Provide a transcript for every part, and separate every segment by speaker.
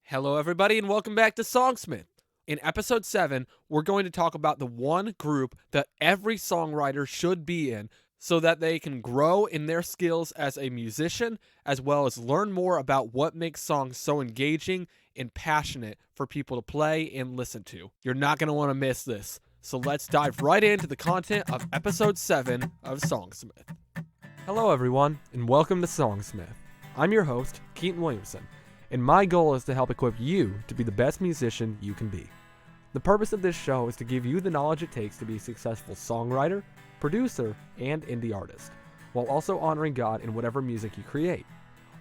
Speaker 1: Hello, everybody, and welcome back to Songsmith. In episode 7, we're going to talk about the one group that every songwriter should be in so that they can grow in their skills as a musician, as well as learn more about what makes songs so engaging and passionate for people to play and listen to. You're not going to want to miss this. So let's dive right into the content of episode 7 of Songsmith. Hello, everyone, and welcome to Songsmith. I'm your host, Keaton Williamson, and my goal is to help equip you to be the best musician you can be. The purpose of this show is to give you the knowledge it takes to be a successful songwriter, producer, and indie artist, while also honoring God in whatever music you create.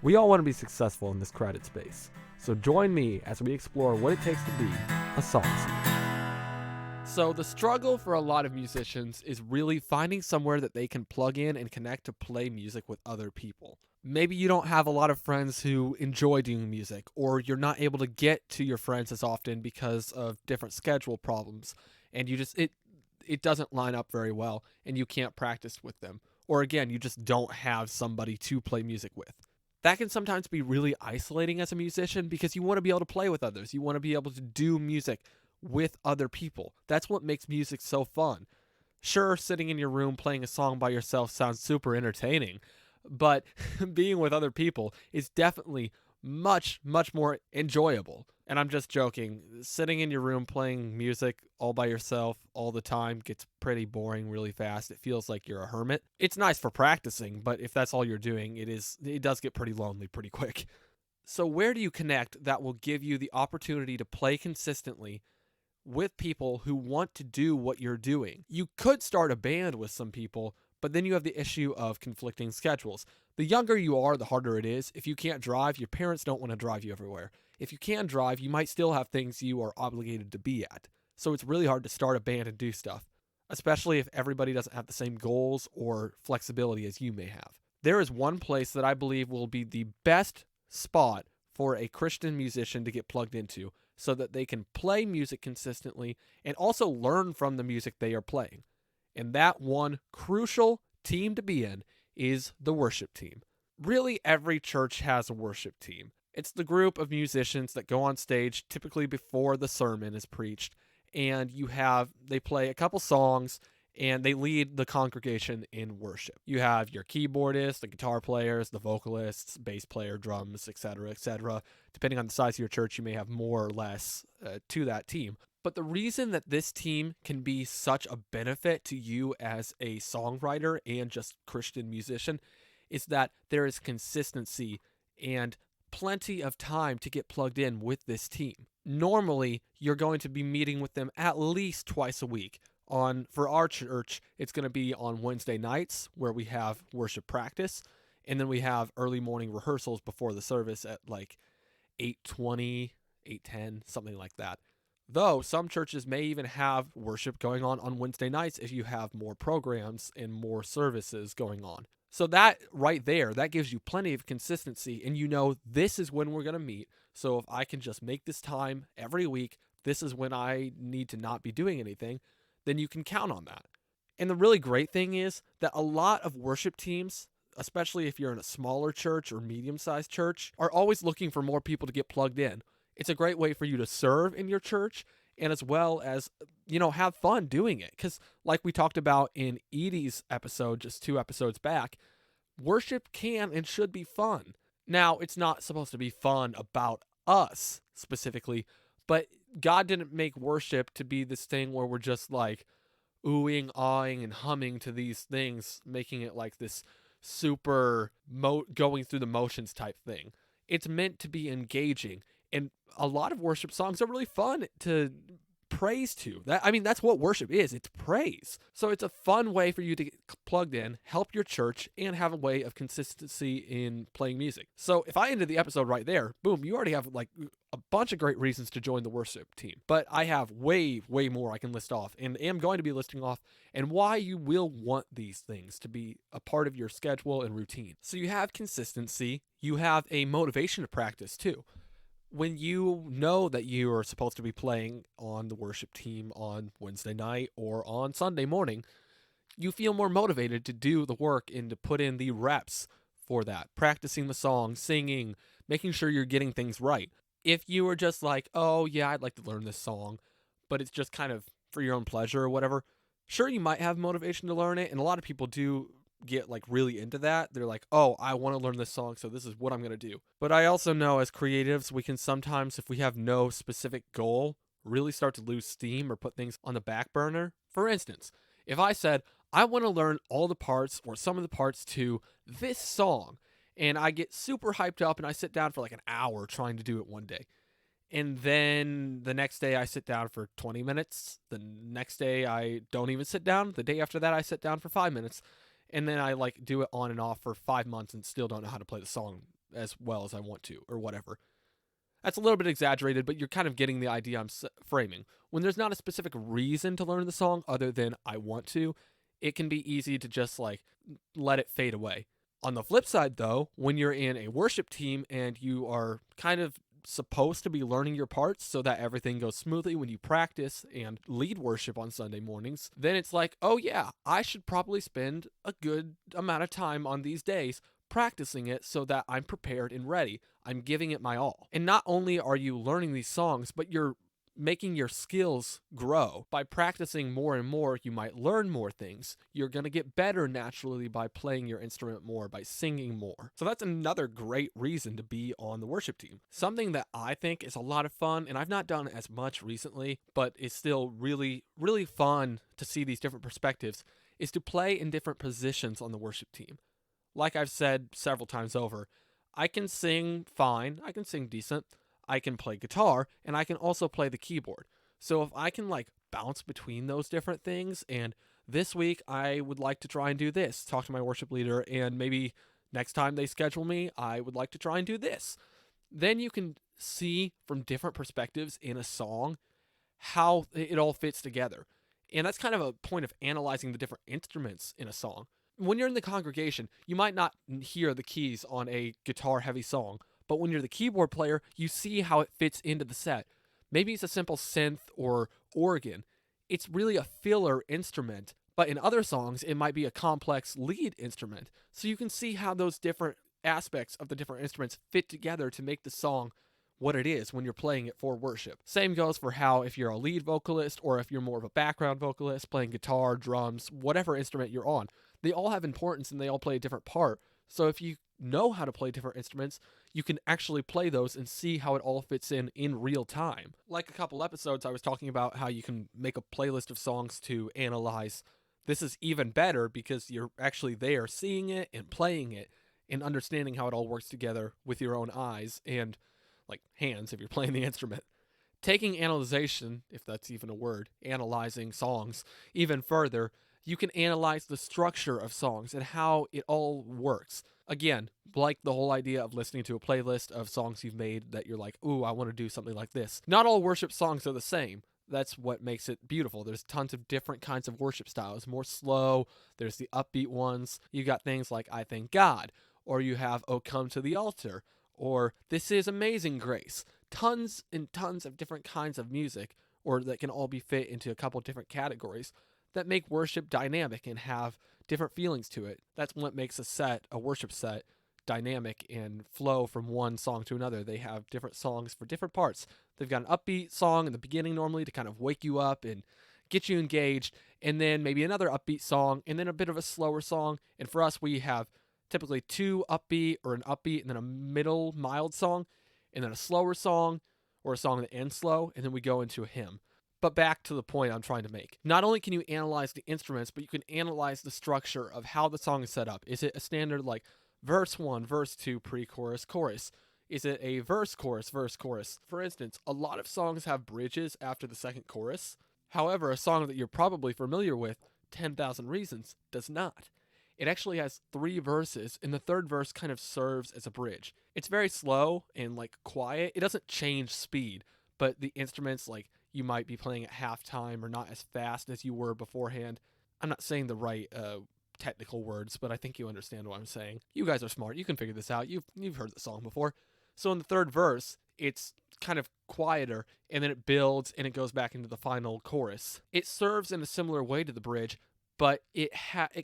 Speaker 1: We all want to be successful in this crowded space, so join me as we explore what it takes to be a songsmith. So the struggle for a lot of musicians is really finding somewhere that they can plug in and connect to play music with other people. Maybe you don't have a lot of friends who enjoy doing music, or you're not able to get to your friends as often because of different schedule problems, and it doesn't line up very well, and you can't practice with them. Or again, you just don't have somebody to play music with. That can sometimes be really isolating as a musician because you want to be able to play with others. You want to be able to do music with other people. That's what makes music so fun. Sure, sitting in your room playing a song by yourself sounds super entertaining, but being with other people is definitely much, much more enjoyable. And I'm just joking. Sitting in your room playing music all by yourself all the time gets pretty boring really fast. It feels like you're a hermit. It's nice for practicing, but if that's all you're doing, it does get pretty lonely pretty quick. So where do you connect that will give you the opportunity to play consistently with people who want to do what you're doing? You could start a band with some people, but then you have the issue of conflicting schedules. The younger you are, the harder it is. If you can't drive, your parents don't want to drive you everywhere. If you can drive, you might still have things you are obligated to be at. So it's really hard to start a band and do stuff, especially if everybody doesn't have the same goals or flexibility as you may have. There is one place that I believe will be the best spot for a Christian musician to get plugged into so that they can play music consistently and also learn from the music they are playing. And that one crucial team to be in is the worship team. Really, every church has a worship team. It's the group of musicians that go on stage typically before the sermon is preached, and they play a couple songs and they lead the congregation in worship. You have your keyboardists, the guitar players, the vocalists, bass player, drums, etc., etc. Depending on the size of your church, you may have more or less to that team. But the reason that this team can be such a benefit to you as a songwriter and just Christian musician is that there is consistency and plenty of time to get plugged in with this team. Normally, you're going to be meeting with them at least twice a week. For our church, it's going to be on Wednesday nights where we have worship practice, and then we have early morning rehearsals before the service at like 8:20, 8:10, something like that. Though some churches may even have worship going on Wednesday nights if you have more programs and more services going on. So that right there, that gives you plenty of consistency, and you know this is when we're going to meet. So if I can just make this time every week, this is when I need to not be doing anything, then you can count on that. And the really great thing is that a lot of worship teams, especially if you're in a smaller church or medium-sized church, are always looking for more people to get plugged in. It's a great way for you to serve in your church and as well as, have fun doing it. Because like we talked about in Edie's episode just 2 episodes back, worship can and should be fun. Now, it's not supposed to be fun about us specifically, but God didn't make worship to be this thing where we're just like oohing, awing, and humming to these things, making it like this super going through the motions type thing. It's meant to be engaging. And a lot of worship songs are really fun to praise to. That's what worship is. It's praise. So it's a fun way for you to get plugged in, help your church, and have a way of consistency in playing music. So if I ended the episode right there, boom, you already have like a bunch of great reasons to join the worship team. But I have way, way more I can list off and am going to be listing off and why you will want these things to be a part of your schedule and routine. So you have consistency. You have a motivation to practice too. When you know that you are supposed to be playing on the worship team on Wednesday night or on Sunday morning, you feel more motivated to do the work and to put in the reps for that, practicing the song, singing, making sure you're getting things right. If you were just like, oh, yeah, I'd like to learn this song, but it's just kind of for your own pleasure or whatever, sure, you might have motivation to learn it. And a lot of people do get like really into that. They're like, oh, I want to learn this song, so this is what I'm going to do. But I also know as creatives, we can sometimes, if we have no specific goal, really start to lose steam or put things on the back burner. For instance, if I said, I want to learn all the parts or some of the parts to this song, and I get super hyped up and I sit down for like an hour trying to do it one day. And then the next day I sit down for 20 minutes. The next day I don't even sit down. The day after that I sit down for 5 minutes. And then I like do it on and off for 5 months and still don't know how to play the song as well as I want to or whatever. That's a little bit exaggerated, but you're kind of getting the idea I'm framing. When there's not a specific reason to learn the song other than I want to, it can be easy to just like let it fade away. On the flip side, though, when you're in a worship team and you are kind of supposed to be learning your parts so that everything goes smoothly when you practice and lead worship on Sunday mornings, then it's like, oh yeah, I should probably spend a good amount of time on these days practicing it so that I'm prepared and ready. I'm giving it my all. And not only are you learning these songs, but you're making your skills grow. By practicing more and more, you might learn more things. You're going to get better naturally by playing your instrument more, by singing more. So that's another great reason to be on the worship team. Something that I think is a lot of fun, and I've not done as much recently, but is still really, really fun to see these different perspectives, is to play in different positions on the worship team. Like I've said several times over, I can sing fine, I can sing decent, I can play guitar, and I can also play the keyboard. So if I can like bounce between those different things, and this week I would like to try and do this, talk to my worship leader, and maybe next time they schedule me, I would like to try and do this. Then you can see from different perspectives in a song how it all fits together. And that's kind of a point of analyzing the different instruments in a song. When you're in the congregation, you might not hear the keys on a guitar heavy song, but when you're the keyboard player, you see how it fits into the set. Maybe it's a simple synth or organ. It's really a filler instrument, but in other songs, it might be a complex lead instrument. So you can see how those different aspects of the different instruments fit together to make the song what it is when you're playing it for worship. Same goes for how if you're a lead vocalist or if you're more of a background vocalist playing guitar, drums, whatever instrument you're on. They all have importance and they all play a different part. So if you know how to play different instruments, you can actually play those and see how it all fits in real time. Like a couple episodes, I was talking about how you can make a playlist of songs to analyze. This is even better because you're actually there seeing it and playing it and understanding how it all works together with your own eyes and like hands if you're playing the instrument. Taking analyzation, if that's even a word, analyzing songs even further, you can analyze the structure of songs and how it all works. Again, like the whole idea of listening to a playlist of songs you've made that you're like, ooh, I want to do something like this. Not all worship songs are the same. That's what makes it beautiful. There's tons of different kinds of worship styles. More slow, there's the upbeat ones. You got things like I Thank God, or you have Oh Come to the Altar, or This Is Amazing Grace. Tons and tons of different kinds of music, or that can all be fit into a couple different categories that make worship dynamic and have different feelings to it. That's what makes a worship set, dynamic and flow from one song to another. They have different songs for different parts. They've got an upbeat song in the beginning normally to kind of wake you up and get you engaged, and then maybe another upbeat song, and then a bit of a slower song. And for us, we have typically two upbeat or an upbeat and then a middle mild song, and then a slower song or a song that ends slow, and then we go into a hymn. But back to the point I'm trying to make. Not only can you analyze the instruments, but you can analyze the structure of how the song is set up. Is it a standard like verse 1, verse 2, pre-chorus, chorus? Is it a verse, chorus, verse, chorus? For instance, a lot of songs have bridges after the second chorus. However, a song that you're probably familiar with, 10,000 Reasons, does not. It actually has 3 verses, and the third verse kind of serves as a bridge. It's very slow and like quiet. It doesn't change speed, but the instruments, like you might be playing at halftime or not as fast as you were beforehand. I'm not saying the right technical words, but I think you understand what I'm saying. You guys are smart. You can figure this out. You've heard the song before. So in the third verse, it's kind of quieter, and then it builds and it goes back into the final chorus. It serves in a similar way to the bridge, but it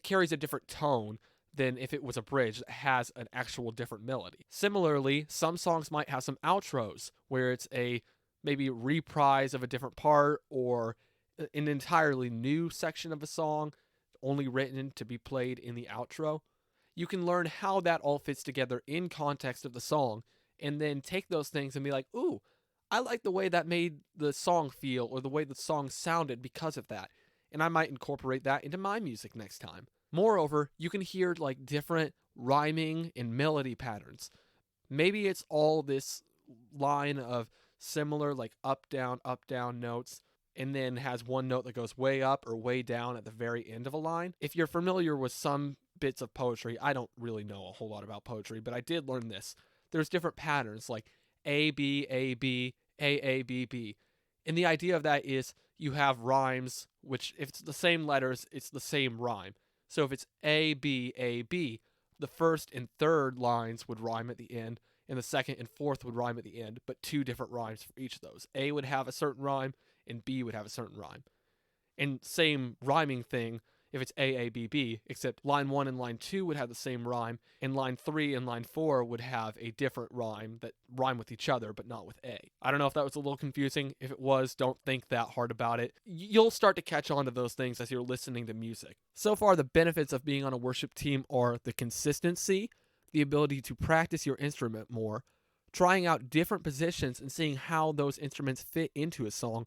Speaker 1: carries a different tone than if it was a bridge that has an actual different melody. Similarly, some songs might have some outros where it's a maybe reprise of a different part or an entirely new section of a song only written to be played in the outro. You can learn how that all fits together in context of the song and then take those things and be like, ooh, I like the way that made the song feel or the way the song sounded because of that. And I might incorporate that into my music next time. Moreover, you can hear like different rhyming and melody patterns. Maybe it's all this line of similar like up down notes and then has one note that goes way up or way down at the very end of a line. If you're familiar with some bits of poetry, I don't really know a whole lot about poetry, but I did learn this. There's different patterns like A B A B A A B B. And the idea of that is you have rhymes which if it's the same letters, it's the same rhyme. So if it's A B A B, the first and third lines would rhyme at the end and the second and fourth would rhyme at the end, but two different rhymes for each of those. A would have a certain rhyme and B would have a certain rhyme. And same rhyming thing if it's A A B B, except line 1 and line 2 would have the same rhyme, and line 3 and line 4 would have a different rhyme that rhyme with each other, but not with A. I don't know if that was a little confusing. If it was, don't think that hard about it. You'll start to catch on to those things as you're listening to music. So far, the benefits of being on a worship team are the consistency, the ability to practice your instrument more, trying out different positions and seeing how those instruments fit into a song,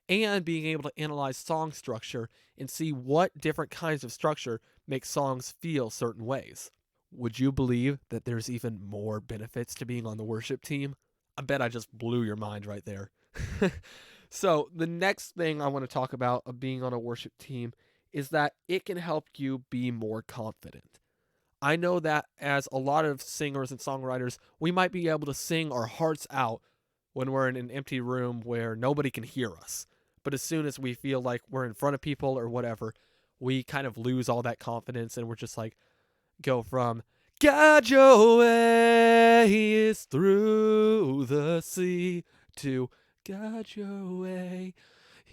Speaker 1: and being able to analyze song structure and see what different kinds of structure make songs feel certain ways. Would you believe that there's even more benefits to being on the worship team? I bet I just blew your mind right there. So, the next thing I want to talk about of being on a worship team is that it can help you be more confident. I know that as a lot of singers and songwriters, we might be able to sing our hearts out when we're in an empty room where nobody can hear us. But as soon as we feel like we're in front of people or whatever, we kind of lose all that confidence and we're just like, go from, "God, your way is through the sea," to, "God, your way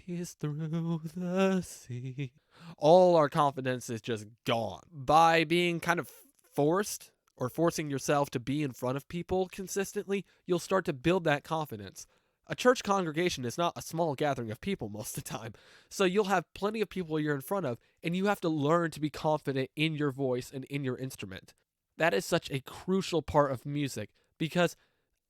Speaker 1: is through the sea." All our confidence is just gone. By being kind of forced or forcing yourself to be in front of people consistently, you'll start to build that confidence. A church congregation is not a small gathering of people most of the time. So you'll have plenty of people you're in front of, and you have to learn to be confident in your voice and in your instrument. That is such a crucial part of music because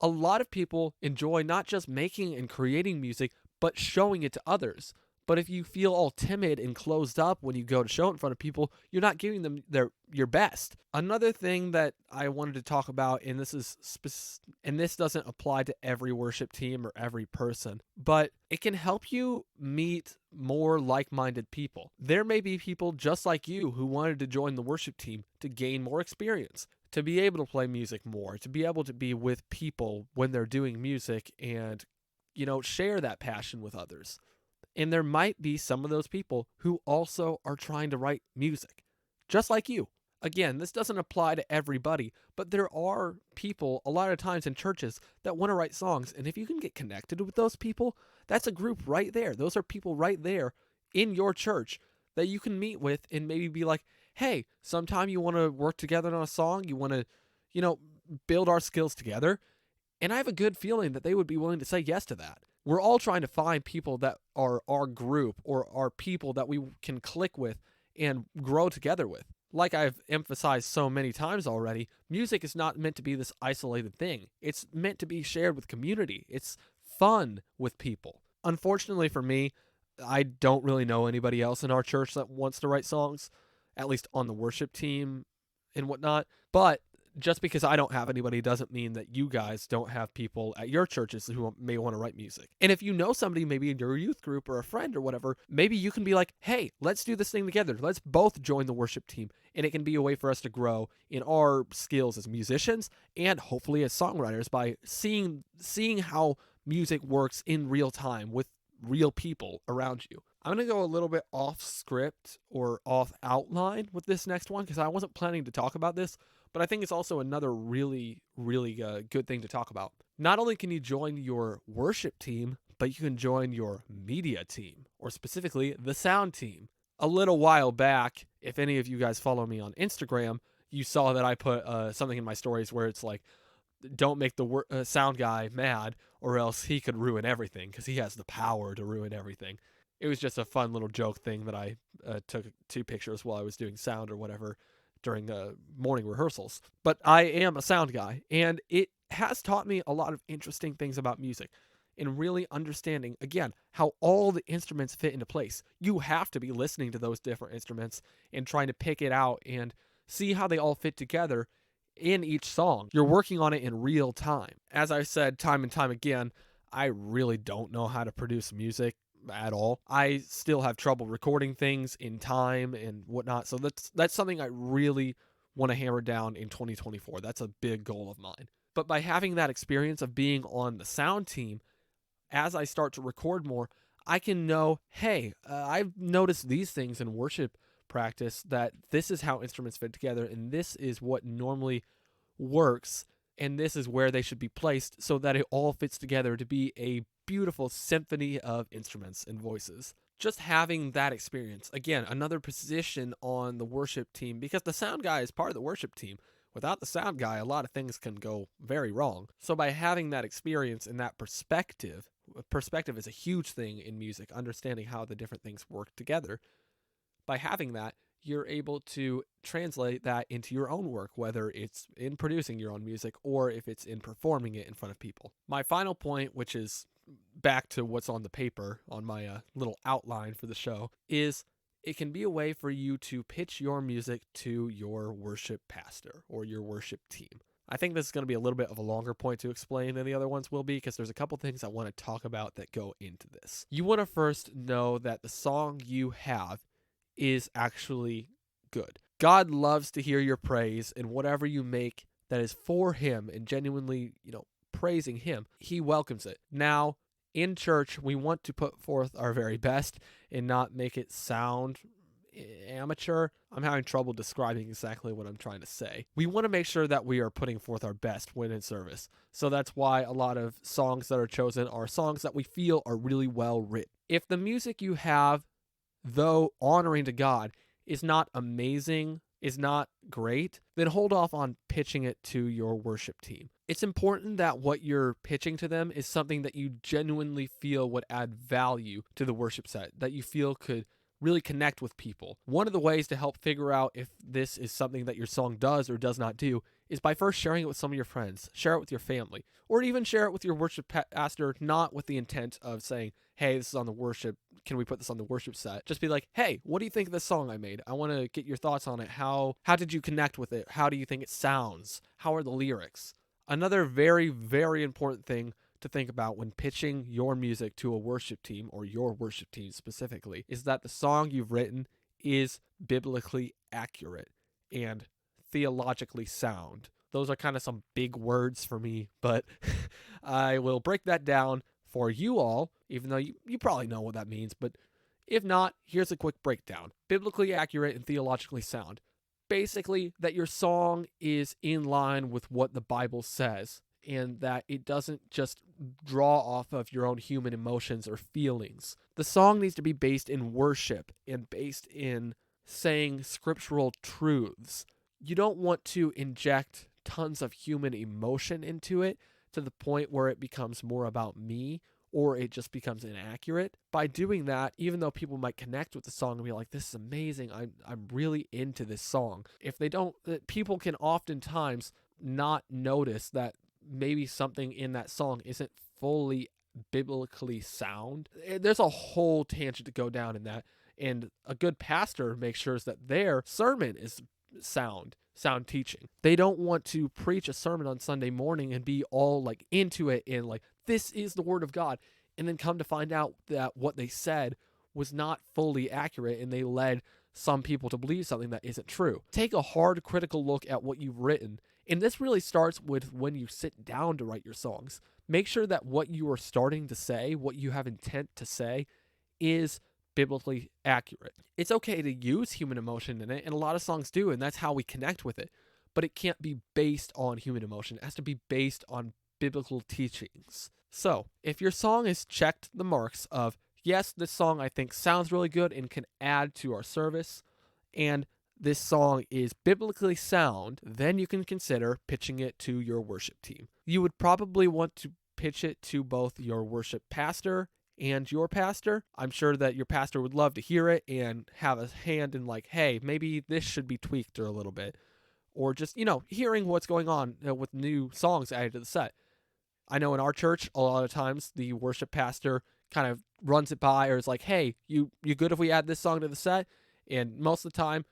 Speaker 1: a lot of people enjoy not just making and creating music, but showing it to others. But if you feel all timid and closed up when you go to show it in front of people, you're not giving them your best. Another thing that I wanted to talk about, and this doesn't apply to every worship team or every person, but it can help you meet more like-minded people. There may be people just like you who wanted to join the worship team to gain more experience, to be able to play music more, to be able to be with people when they're doing music and, share that passion with others. And there might be some of those people who also are trying to write music, just like you. Again, this doesn't apply to everybody, but there are people a lot of times in churches that want to write songs. And if you can get connected with those people, that's a group right there. Those are people right there in your church that you can meet with and maybe be like, hey, sometime you want to work together on a song, you want to, build our skills together. And I have a good feeling that they would be willing to say yes to that. We're all trying to find people that are our group or are people that we can click with and grow together with. Like I've emphasized so many times already, music is not meant to be this isolated thing. It's meant to be shared with community. It's fun with people. Unfortunately for me, I don't really know anybody else in our church that wants to write songs, at least on the worship team and whatnot. But just because I don't have anybody doesn't mean that you guys don't have people at your churches who may want to write music. And if you know somebody maybe in your youth group or a friend or whatever, maybe you can be like, hey, let's do this thing together. Let's both join the worship team. And it can be a way for us to grow in our skills as musicians and hopefully as songwriters by seeing how music works in real time with real people around you. I'm going to go a little bit off script or off outline with this next one because I wasn't planning to talk about this, but I think it's also another really, really good thing to talk about. Not only can you join your worship team, but you can join your media team, or specifically the sound team. A little while back, if any of you guys follow me on Instagram, you saw that I put something in my stories where it's like, don't make the sound guy mad, or else he could ruin everything because he has the power to ruin everything. It was just a fun little joke thing that I took 2 pictures while I was doing sound or whatever during morning rehearsals. But I am a sound guy, and it has taught me a lot of interesting things about music and really understanding, again, how all the instruments fit into place. You have to be listening to those different instruments and trying to pick it out and see how they all fit together in each song. You're working on it in real time. As I've said time and time again, I really don't know how to produce music at all. I still have trouble recording things in time and whatnot. So that's something I really want to hammer down in 2024. That's a big goal of mine. But by having that experience of being on the sound team, as I start to record more, I can know, hey, I've noticed these things in worship practice, that this is how instruments fit together, and this is what normally works, and this is where they should be placed so that it all fits together to be a beautiful symphony of instruments and voices. Just having that experience, again, another position on the worship team, because the sound guy is part of the worship team. Without the sound guy, a lot of things can go very wrong. So by having that experience and that perspective is a huge thing in music, understanding how the different things work together. By having that, you're able to translate that into your own work, whether it's in producing your own music or if it's in performing it in front of people. My final point, which is back to what's on the paper on my little outline for the show, is it can be a way for you to pitch your music to your worship pastor or your worship team. I think this is going to be a little bit of a longer point to explain than the other ones will be, because there's a couple things I want to talk about that go into this. You want to first know that the song you have is actually good. God loves to hear your praise, and whatever you make that is for him and genuinely, praising him, he welcomes it. Now, in church, we want to put forth our very best and not make it sound amateur. I'm having trouble describing exactly what I'm trying to say. We want to make sure that we are putting forth our best when in service. So that's why a lot of songs that are chosen are songs that we feel are really well written. If the music you have, though honoring to God, is not amazing, is not great, then hold off on pitching it to your worship team. It's important that what you're pitching to them is something that you genuinely feel would add value to the worship set, that you feel could really connect with people. One of the ways to help figure out if this is something that your song does or does not do is by first sharing it with some of your friends, share it with your family, or even share it with your worship pastor, not with the intent of saying, hey, this is on the worship, can we put this on the worship set? Just be like, hey, what do you think of this song I made? I want to get your thoughts on it. How did you connect with it? How do you think it sounds? How are the lyrics? Another very, very important thing to think about when pitching your music to a worship team, or your worship team specifically, is that the song you've written is biblically accurate and theologically sound. Those are kind of some big words for me, but I will break that down for you all, even though you probably know what that means, but if not, here's a quick breakdown. Biblically accurate and theologically sound. Basically, that your song is in line with what the Bible says, and that it doesn't just draw off of your own human emotions or feelings. The song needs to be based in worship and based in saying scriptural truths. You don't want to inject tons of human emotion into it to the point where it becomes more about me, or it just becomes inaccurate. By doing that, even though people might connect with the song and be like, this is amazing, I'm really into this song. If they don't, people can oftentimes not notice that maybe something in that song isn't fully biblically sound. There's a whole tangent to go down in that. And a good pastor makes sure that their sermon is sound teaching. They don't want to preach a sermon on Sunday morning and be all like into it and like, this is the word of God, and then come to find out that what they said was not fully accurate and they led some people to believe something that isn't true. Take a hard critical look at what you've written, and this really starts with when you sit down to write your songs. Make sure that what you are starting to say, what you have intent to say, is biblically accurate. It's okay to use human emotion in it, and a lot of songs do, and that's how we connect with it. But it can't be based on human emotion. It has to be based on biblical teachings. So, if your song is checked the marks of, yes, this song I think sounds really good and can add to our service, and this song is biblically sound, then you can consider pitching it to your worship team. You would probably want to pitch it to both your worship pastor and your pastor. I'm sure that your pastor would love to hear it and have a hand in, like, hey, maybe this should be tweaked a little bit. Or just, hearing what's going on with new songs added to the set. I know in our church, a lot of times the worship pastor kind of runs it by or is like, hey, you good if we add this song to the set? And most of the time,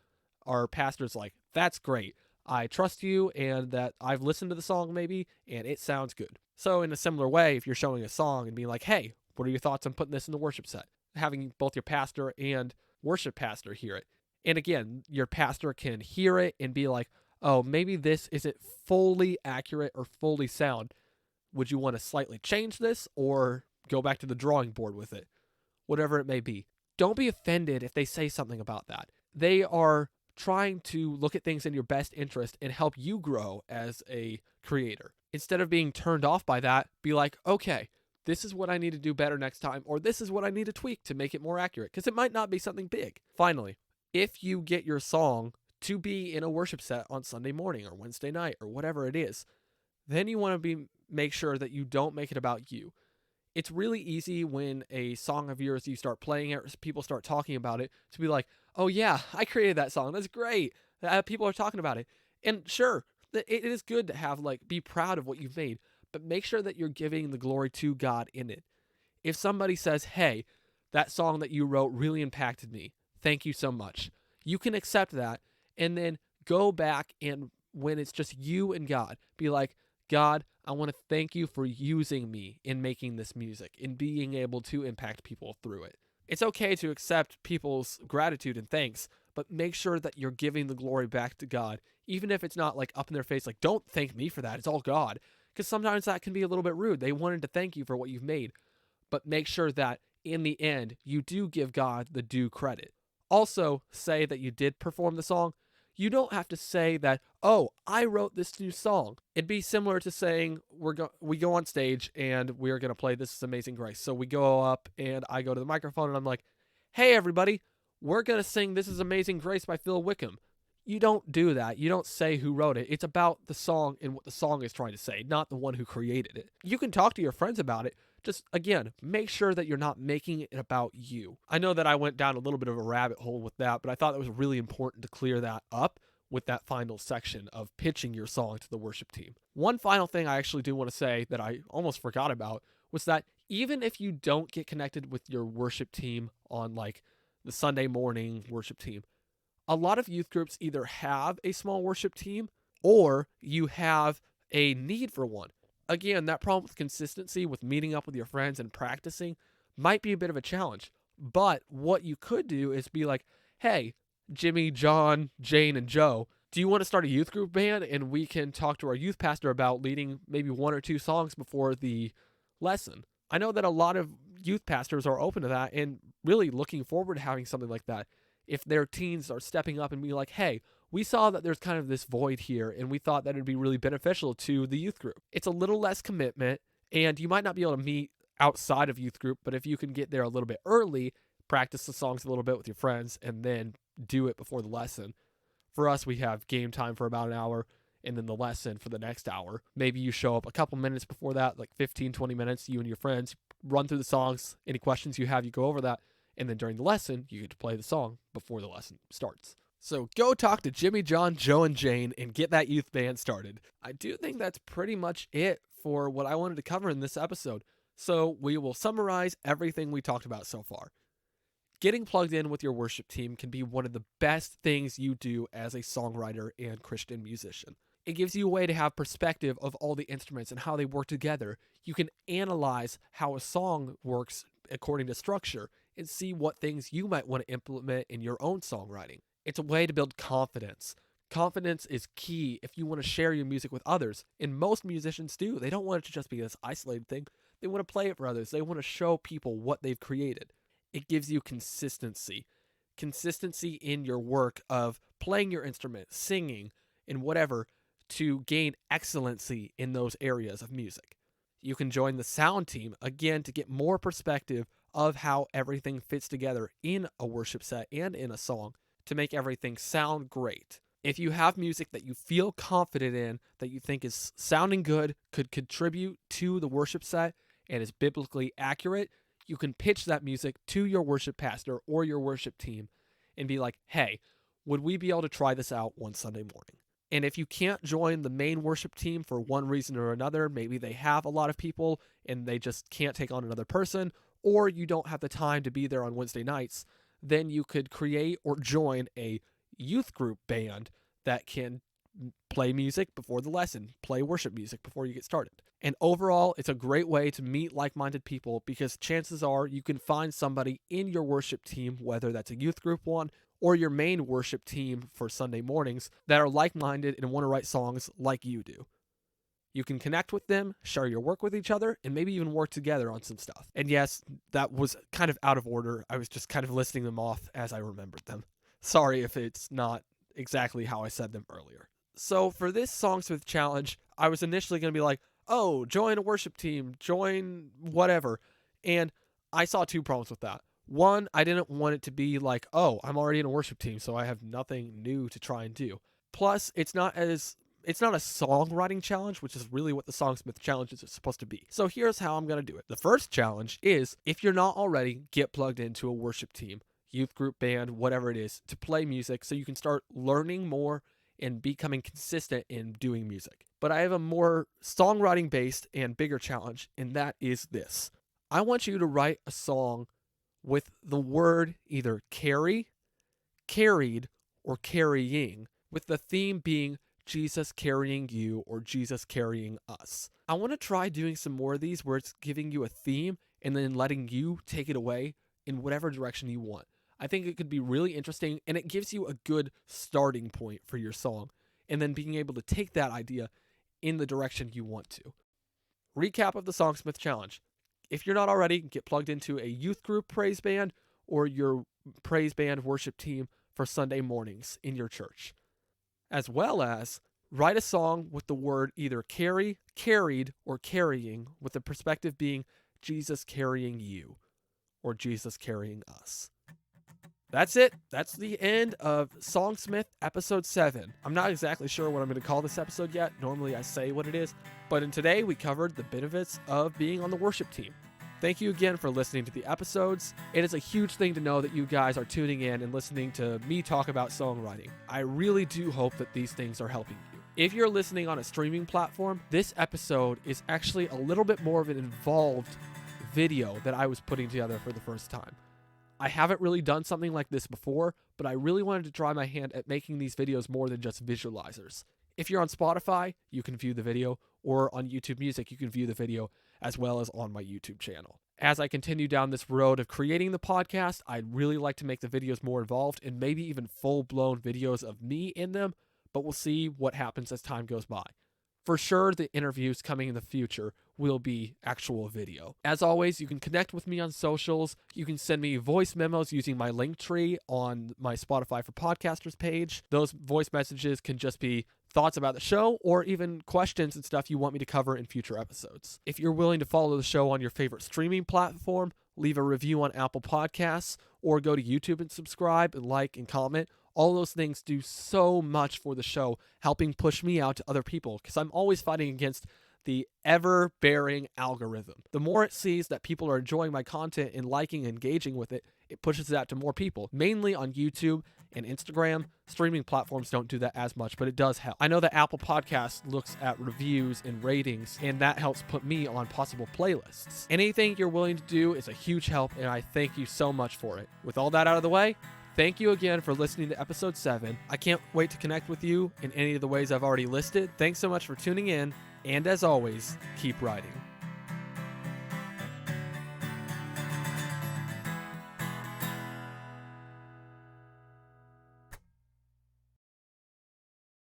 Speaker 1: our pastor's like, that's great. I trust you and that I've listened to the song maybe and it sounds good. So in a similar way, if you're showing a song and being like, hey, what are your thoughts on putting this in the worship set? Having both your pastor and worship pastor hear it. And again, your pastor can hear it and be like, oh, maybe this isn't fully accurate or fully sound. Would you want to slightly change this or go back to the drawing board with it? Whatever it may be. Don't be offended if they say something about that. They are trying to look at things in your best interest and help you grow as a creator. Instead of being turned off by that, be like, okay, this is what I need to do better next time, or this is what I need to tweak to make it more accurate, because it might not be something big. Finally, if you get your song to be in a worship set on Sunday morning or Wednesday night or whatever it is, then you want to make sure that you don't make it about you. It's really easy when a song of yours, you start playing it, people start talking about it, to be like, oh yeah, I created that song. That's great. People are talking about it. And sure, it is good to have, like, be proud of what you've made, but make sure that you're giving the glory to God in it. If somebody says, hey, that song that you wrote really impacted me, thank you so much. You can accept that and then go back and when it's just you and God, be like, God, I want to thank you for using me in making this music and being able to impact people through it. It's okay to accept people's gratitude and thanks, but make sure that you're giving the glory back to God, even if it's not like up in their face, like, don't thank me for that. It's all God. Because sometimes that can be a little bit rude. They wanted to thank you for what you've made, but make sure that in the end, you do give God the due credit. Also, say that you did perform the song. You don't have to say that, oh, I wrote this new song. It'd be similar to saying we go on stage and we're going to play This Is Amazing Grace. So we go up and I go to the microphone and I'm like, hey, everybody, we're going to sing This Is Amazing Grace by Phil Wickham. You don't do that. You don't say who wrote it. It's about the song and what the song is trying to say, not the one who created it. You can talk to your friends about it. Just, again, make sure that you're not making it about you. I know that I went down a little bit of a rabbit hole with that, but I thought it was really important to clear that up with that final section of pitching your song to the worship team. One final thing I actually do want to say that I almost forgot about was that even if you don't get connected with your worship team on, like, the Sunday morning worship team, a lot of youth groups either have a small worship team or you have a need for one. Again, that problem with consistency, with meeting up with your friends and practicing, might be a bit of a challenge. But what you could do is be like, hey, Jimmy, John, Jane, and Joe, do you want to start a youth group band? And we can talk to our youth pastor about leading maybe one or two songs before the lesson. I know that a lot of youth pastors are open to that and really looking forward to having something like that. If their teens are stepping up and be like, hey, we saw that there's kind of this void here, and we thought that it'd be really beneficial to the youth group. It's a little less commitment, and you might not be able to meet outside of youth group, but if you can get there a little bit early, practice the songs a little bit with your friends, and then do it before the lesson. For us, we have game time for about an hour, and then the lesson for the next hour. Maybe you show up a couple minutes before that, like 15, 20 minutes, you and your friends, run through the songs. Any questions you have, you go over that. And then during the lesson, you get to play the song before the lesson starts. So go talk to Jimmy, John, Joe, and Jane and get that youth band started. I do think that's pretty much it for what I wanted to cover in this episode. So we will summarize everything we talked about so far. Getting plugged in with your worship team can be one of the best things you do as a songwriter and Christian musician. It gives you a way to have perspective of all the instruments and how they work together. You can analyze how a song works according to structure and see what things you might want to implement in your own songwriting. It's a way to build confidence. Confidence is key if you want to share your music with others, and most musicians do. They don't want it to just be this isolated thing. They want to play it for others. They want to show people what they've created. It gives you consistency. Consistency in your work of playing your instrument, singing, and whatever to gain excellency in those areas of music. You can join the sound team, again, to get more perspective of how everything fits together in a worship set and in a song to make everything sound great. If you have music that you feel confident in, that you think is sounding good, could contribute to the worship set, and is biblically accurate, you can pitch that music to your worship pastor or your worship team and be like, hey, would we be able to try this out one Sunday morning? And if you can't join the main worship team for one reason or another, maybe they have a lot of people and they just can't take on another person, or you don't have the time to be there on Wednesday nights, then you could create or join a youth group band that can play music before the lesson, play worship music before you get started. And overall, it's a great way to meet like-minded people because chances are you can find somebody in your worship team, whether that's a youth group one or your main worship team for Sunday mornings, that are like-minded and want to write songs like you do. You can connect with them, share your work with each other, and maybe even work together on some stuff. And yes, that was kind of out of order. I was just kind of listing them off as I remembered them. Sorry if it's not exactly how I said them earlier. So for this Songsmith challenge, I was initially going to be like, oh, join a worship team, join whatever. And I saw two problems with that. One, I didn't want it to be like, oh, I'm already in a worship team, so I have nothing new to try and do. Plus, it's not a songwriting challenge, which is really what the Songsmith challenge is supposed to be. So here's how I'm going to do it. The first challenge is, if you're not already, get plugged into a worship team, youth group, band, whatever it is, to play music so you can start learning more and becoming consistent in doing music. But I have a more songwriting based and bigger challenge, and that is this. I want you to write a song with the word either carry, carried, or carrying, with the theme being Jesus carrying you or Jesus carrying us. I want to try doing some more of these where it's giving you a theme and then letting you take it away in whatever direction you want. I think it could be really interesting, and it gives you a good starting point for your song, and then being able to take that idea in the direction you want to. Recap of the Songsmith Challenge. If you're not already, get plugged into a youth group praise band or your praise band worship team for Sunday mornings in your church. As well as write a song with the word either carry, carried, or carrying, with the perspective being Jesus carrying you or Jesus carrying us. That's it. That's the end of Songsmith episode 7. I'm not exactly sure what I'm going to call this episode yet. Normally I say what it is. But in today we covered the benefits of being on the worship team. Thank you again for listening to the episodes. It is a huge thing to know that you guys are tuning in and listening to me talk about songwriting. I really do hope that these things are helping you. If you're listening on a streaming platform, this episode is actually a little bit more of an involved video that I was putting together for the first time. I haven't really done something like this before, but I really wanted to try my hand at making these videos more than just visualizers. If you're on Spotify, you can view the video, or on YouTube Music, you can view the video, as well as on my YouTube channel. As I continue down this road of creating the podcast, I'd really like to make the videos more involved and maybe even full-blown videos of me in them, but we'll see what happens as time goes by. For sure, the interviews coming in the future will be actual video. As always, you can connect with me on socials. You can send me voice memos using my link tree on my Spotify for Podcasters page. Those voice messages can just be thoughts about the show or even questions and stuff you want me to cover in future episodes. If you're willing to follow the show on your favorite streaming platform, leave a review on Apple Podcasts, or go to YouTube and subscribe and like and comment. All those things do so much for the show, helping push me out to other people, because I'm always fighting against the ever-bearing algorithm. The more it sees that people are enjoying my content and liking and engaging with it, it pushes it out to more people, mainly on YouTube and Instagram. Streaming platforms don't do that as much, but it does help. I know that Apple Podcasts looks at reviews and ratings, and that helps put me on possible playlists. Anything you're willing to do is a huge help, and I thank you so much for it. With all that out of the way, thank you again for listening to episode 7. I can't wait to connect with you in any of the ways I've already listed. Thanks so much for tuning in, and as always, keep writing.